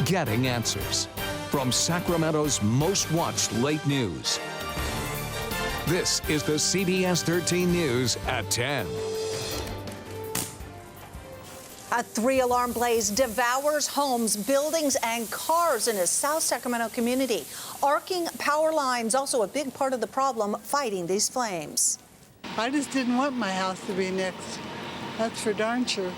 getting answers. From Sacramento's most watched late news. This is the CBS 13 News at 10. A 3-alarm blaze devours homes, buildings, and cars in a South Sacramento community. Arcing power lines, also a big part of the problem fighting these flames. I just didn't want my house to be next. That's for darn sure.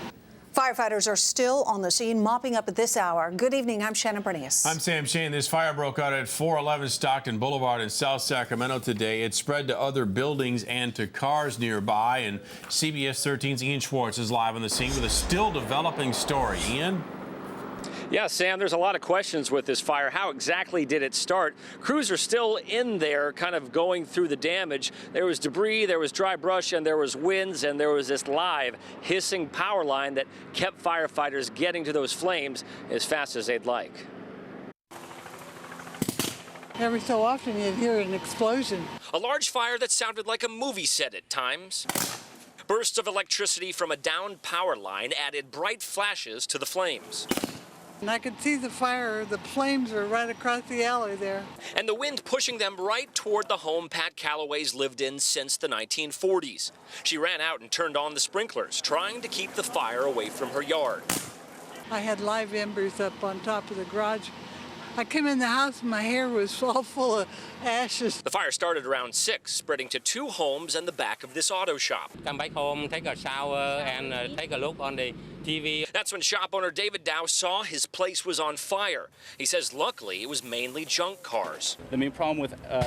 Firefighters are still on the scene, mopping up at this hour. Good evening, I'm Shannon Bernius. I'm Sam Shane. This fire broke out at 411 Stockton Boulevard in South Sacramento today. It spread to other buildings and to cars nearby. And CBS 13's Ian Schwartz is live on the scene with a still developing story. Ian? Yeah, Sam, there's a lot of questions with this fire. How exactly did it start? Crews are still in there kind of going through the damage. There was debris, there was dry brush, and there was winds, and there was this live hissing power line that kept firefighters getting to those flames as fast as they'd like. Every so often you'd hear an explosion. A large fire that sounded like a movie set at times. Bursts of electricity from a downed power line added bright flashes to the flames. And I could see the fire, the flames were right across the alley there. And the wind pushing them right toward the home Pat Calloway's lived in since the 1940s. She ran out and turned on the sprinklers, trying to keep the fire away from her yard. I had live embers up on top of the garage. I came in the house and my hair was all full of ashes. The fire started around 6, spreading to 2 homes and the back of this auto shop. Come back home, take a shower, and take a look on the TV. That's when shop owner David Dow saw his place was on fire. He says luckily it was mainly junk cars. The main problem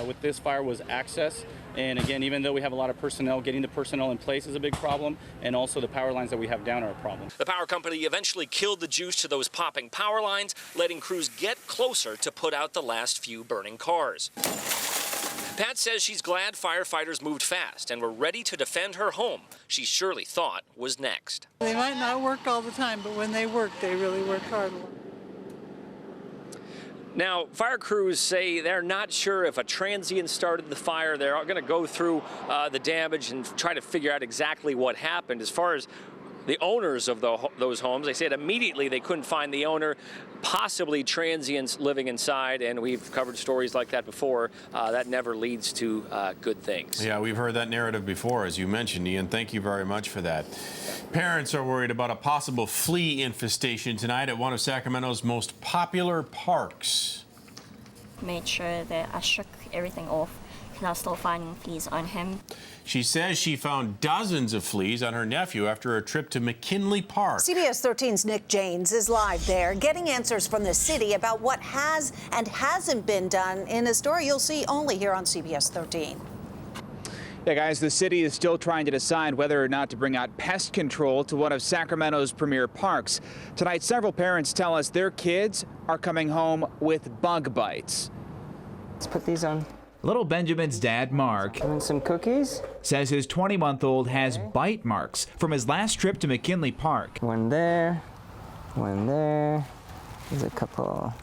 with this fire was access. And again, even though we have a lot of personnel, getting the personnel in place is a big problem, and also the power lines that we have down are a problem. The power company eventually killed the juice to those popping power lines, letting crews get closer to put out the last few burning cars. Pat says she's glad firefighters moved fast and were ready to defend her home she surely thought was next. They might not work all the time, but when they work, they really work hard. Now, fire crews say they're not sure if a transient started the fire. They're going to go through the damage and try to figure out exactly what happened. As far as the owners of those homes, they said immediately they couldn't find the owner, possibly transients living inside, and we've covered stories like that before. That never leads to good things. Yeah, we've heard that narrative before, as you mentioned, Ian. Thank you very much for that. Parents are worried about a possible flea infestation tonight at one of Sacramento's most popular parks. Made sure that I shook everything off because I was still finding fleas on him. She says she found dozens of fleas on her nephew after a trip to McKinley Park. CBS 13's Nick Janes is live there, getting answers from the city about what has and hasn't been done in a story you'll see only here on CBS 13. Yeah, guys, the city is still trying to decide whether or not to bring out pest control to one of Sacramento's premier parks. Tonight, several parents tell us their kids are coming home with bug bites. Let's put these on. Little Benjamin's dad, Mark, and some cookies, says his 20-month-old has bite marks from his last trip to McKinley Park. One there, there's a couple.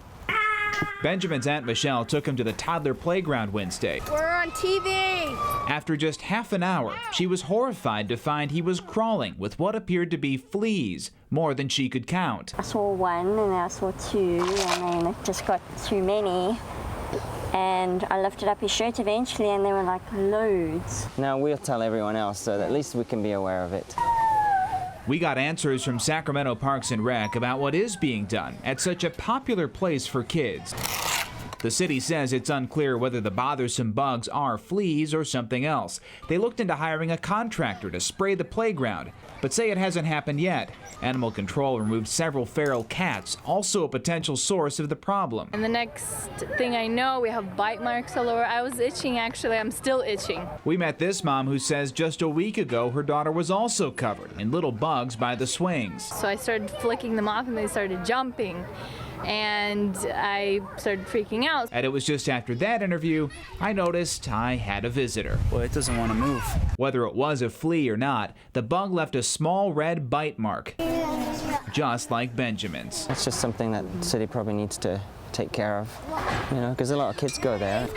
Benjamin's Aunt Michelle took him to the toddler playground Wednesday. We're on TV! After just half an hour, she was horrified to find he was crawling with what appeared to be fleas, more than she could count. I saw one and I saw 2 and then it just got too many. And I lifted up his shirt eventually and there were like loads. Now we'll tell everyone else so that at least we can be aware of it. We got answers from Sacramento Parks and Rec about what is being done at such a popular place for kids. The city says it's unclear whether the bothersome bugs are fleas or something else. They looked into hiring a contractor to spray the playground, but say it hasn't happened yet. Animal Control removed several feral cats, also a potential source of the problem. And the next thing I know, we have bite marks all over. I was itching, actually. I'm still itching. We met this mom who says just a week ago her daughter was also covered in little bugs by the swings. So I started flicking them off and they started jumping. And I started freaking out. And it was just after that interview I noticed I had a visitor. Well, it doesn't want to move. Whether it was a flea or not, the bug left a small red bite mark, just like Benjamin's. That's just something that the city probably needs to take care of, you know, because a lot of kids go there.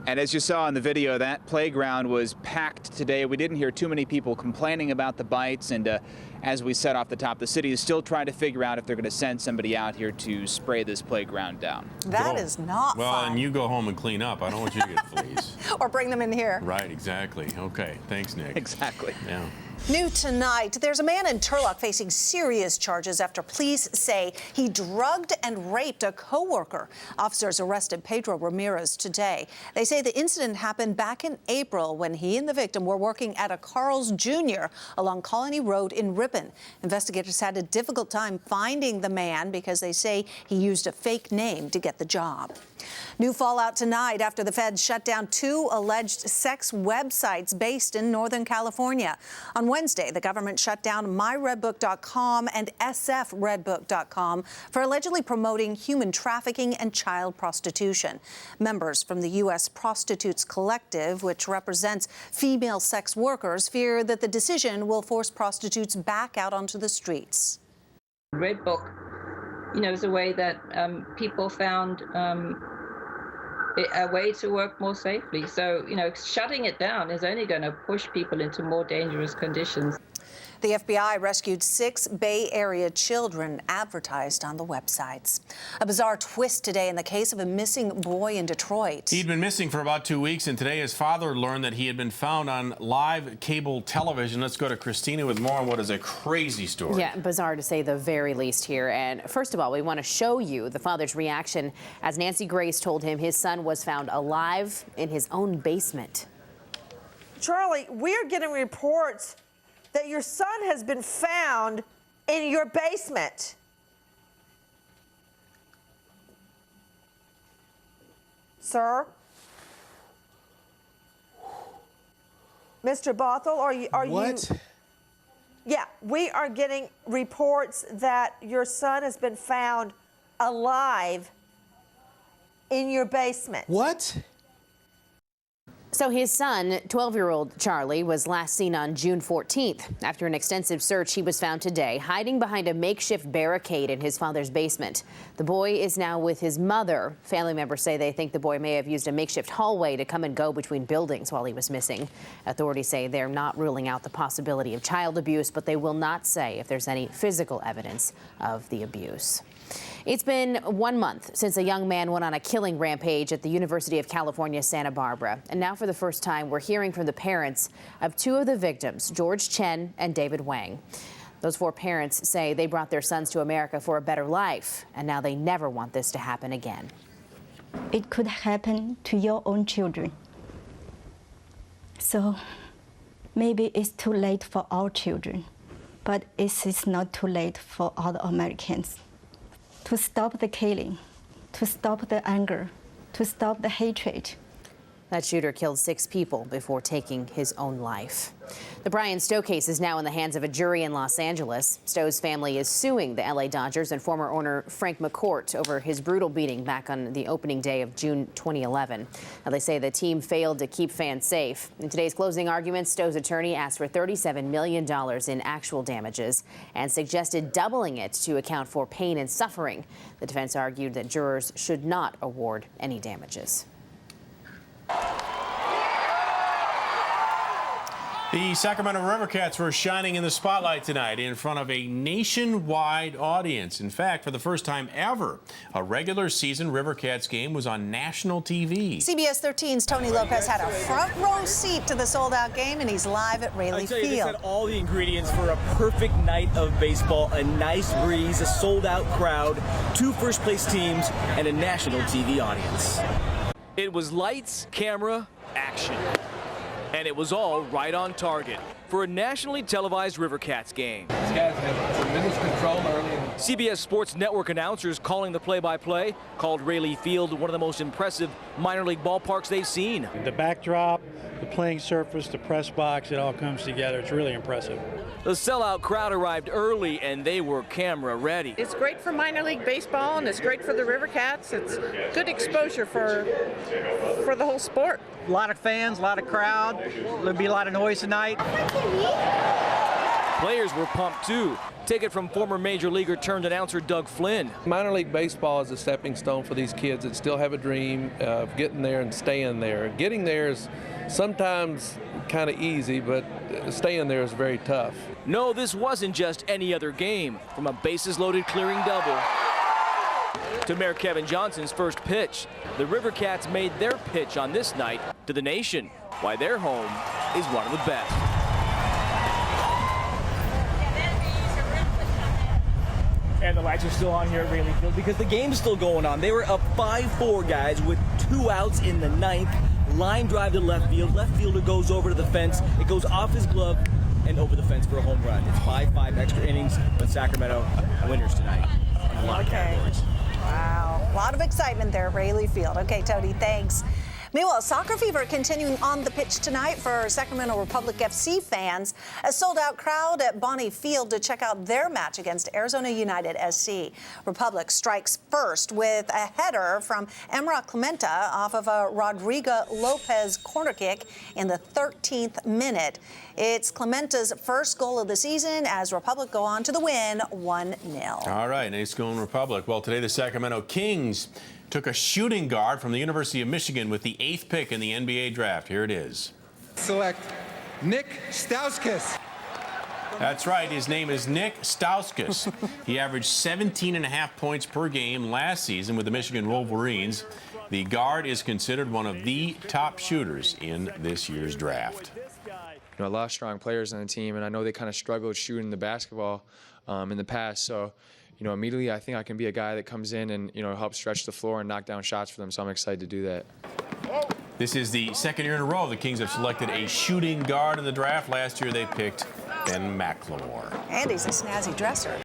And as you saw in the video, that playground was packed today. We didn't hear too many people complaining about the bites. And as we said off the top, the city is still trying to figure out if they're going to send somebody out here to spray this playground down. That is not well, fun. and you go home and clean up. I don't want you to get fleas. Or bring them in here. Right, exactly. Okay, thanks, Nick. Exactly. Yeah. New tonight, there's a man in Turlock facing serious charges after police say he drugged and raped a co-worker. Officers arrested Pedro Ramirez today. They say the incident happened back in April when he and the victim were working at a Carl's Jr. along Colony Road in Ripon. Investigators had a difficult time finding the man because they say he used a fake name to get the job. New fallout tonight after the feds shut down 2 alleged sex websites based in Northern California. On Wednesday, the government shut down myredbook.com and sfredbook.com for allegedly promoting human trafficking and child prostitution. Members from the U.S. Prostitutes Collective, which represents female sex workers, fear that the decision will force prostitutes back out onto the streets. Redbook, is a way that people found a way to work more safely. So, shutting it down is only going to push people into more dangerous conditions. The FBI rescued 6 Bay Area children advertised on the websites. A bizarre twist today in the case of a missing boy in Detroit. He'd been missing for about 2 weeks, and today his father learned that he had been found on live cable television. Let's go to Christina with more on what is a crazy story. Yeah, bizarre to say the very least here. And first of all, we want to show you the father's reaction as Nancy Grace told him his son was found alive in his own basement. Charlie, we're getting reports that your son has been found in your basement. Sir? Mr. Bothell, are you? What? Yeah, we are getting reports that your son has been found alive in your basement. What? So his son, 12-year-old Charlie, was last seen on June 14th. After an extensive search, he was found today, hiding behind a makeshift barricade in his father's basement. The boy is now with his mother. Family members say they think the boy may have used a makeshift hallway to come and go between buildings while he was missing. Authorities say they're not ruling out the possibility of child abuse, but they will not say if there's any physical evidence of the abuse. It's been 1 month since a young man went on a killing rampage at the University of California, Santa Barbara. And now for the first time, we're hearing from the parents of 2 of the victims, George Chen and David Wang. Those 4 parents say they brought their sons to America for a better life, and now they never want this to happen again. It could happen to your own children. So maybe it's too late for our children, but it is not too late for other Americans. To stop the killing, to stop the anger, to stop the hatred. That shooter killed 6 people before taking his own life. The Bryan Stow case is now in the hands of a jury in Los Angeles. Stow's family is suing the LA Dodgers and former owner Frank McCourt over his brutal beating back on the opening day of June 2011. Now, they say the team failed to keep fans safe. In today's closing arguments, Stow's attorney asked for $37 million in actual damages and suggested doubling it to account for pain and suffering. The defense argued that jurors should not award any damages. The Sacramento Rivercats were shining in the spotlight tonight in front of a nationwide audience. In fact, for the first time ever, a regular season Rivercats game was on national TV. CBS 13's Tony Lopez had a front row seat to the sold-out game, and he's live at Raley Field. This had all the ingredients for a perfect night of baseball, a nice breeze, a sold-out crowd, 2 first-place teams, and a national TV audience. It was lights, camera, action. And it was all right on target for a nationally televised Rivercats game. These guys had tremendous control early. CBS Sports Network announcers calling the play-by-play called Raley Field one of the most impressive minor league ballparks they've seen. The backdrop, the playing surface, the press box, it all comes together. It's really impressive. The sellout crowd arrived early and they were camera ready. It's great for minor league baseball and it's great for the Rivercats. It's good exposure for the whole sport. A lot of fans, a lot of crowd. There'll be a lot of noise tonight. Players were pumped too. Take it from former major leaguer turned announcer Doug Flynn. Minor league baseball is a stepping stone for these kids that still have a dream of getting there and staying there. Getting there is sometimes kind of easy, but staying there is very tough. No, this wasn't just any other game. From a bases-loaded clearing double to Mayor Kevin Johnson's first pitch, the River Cats made their pitch on this night to the nation, why their home is one of the best. And the lights are still on here at Rayleigh Field because the game's still going on. They were up 5-4, guys, with 2 outs in the 9th. Line drive to left field. Left fielder goes over to the fence. It goes off his glove and over the fence for a home run. It's 5-5 extra innings, but Sacramento winners tonight. A lot of categories. Wow. A lot of excitement there at Rayleigh Field. Okay, Tony, thanks. Meanwhile, soccer fever continuing on the pitch tonight for Sacramento Republic FC fans. A sold-out crowd at Bonnie Field to check out their match against Arizona United SC. Republic strikes first with a header from Emra Clementa off of a Rodrigo Lopez corner kick in the 13th minute. It's Clementa's first goal of the season as Republic go on to the win 1-0. All right, nice going Republic. Well, today the Sacramento Kings took a shooting guard from the University of Michigan with the 8th pick in the NBA draft. Here it is. Select Nick Stauskas. That's right. His name is Nick Stauskas. He averaged 17.5 points per game last season with the Michigan Wolverines. The guard is considered one of the top shooters in this year's draft. You know, a lot of strong players on the team, and I know they kind of struggled shooting the basketball in the past. So, you know, immediately I think I can be a guy that comes in and, you know, helps stretch the floor and knock down shots for them. So I'm excited to do that. This is the second year in a row the Kings have selected a shooting guard in the draft. Last year they picked Ben McLemore. And he's a snazzy dresser.